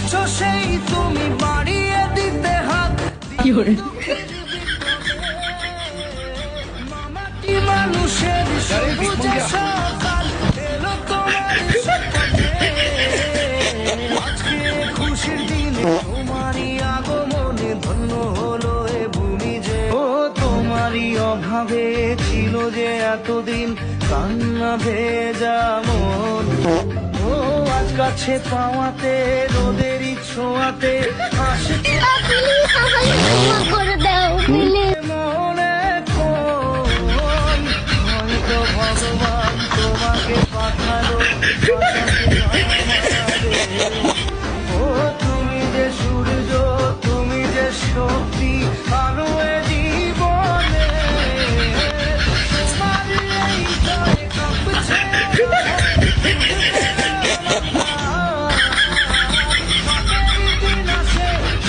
আছো সেই তুমি বাড়িয়ে দিতে হাত। মামাটি মানুষের সবুজে সকাল এলো তোমার সাথে। আজকে খুশির দিনে তোমারই আগমনে ধন্য হলো এ ভূমি যে। ও তোমারই অভাবে ছিল যে এতদিন কান্না ভেজা মন। ও আজ কাছে পাওয়াতে রোদেরই ছোঁয়াতে আসছে মনে কোন হয়তো ভগবান তোমাকে পাঠালো। ও তুমি যে সূর্য, তুমি যে শক্তি, আলো এ জীবনে। তোমার এই জয় কাঁপছে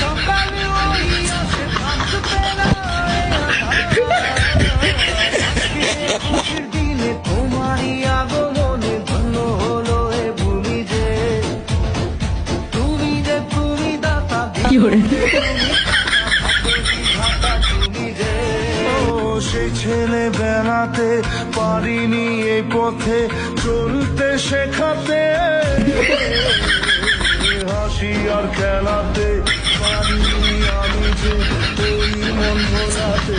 সকালে ওই আসে থামতে না। খুশির দিনে তোমারই আগমনে ধন্য হলো এ ভূমি যে। তুমি যে তুমি দাতা তুমি যে। ও সেই ছেলে বেড়াতে পারিনি এই পথে চলতে শেখাতে। হাসি আর খেলাতে পারিনি আমি যে ওই মন ভোলাতে।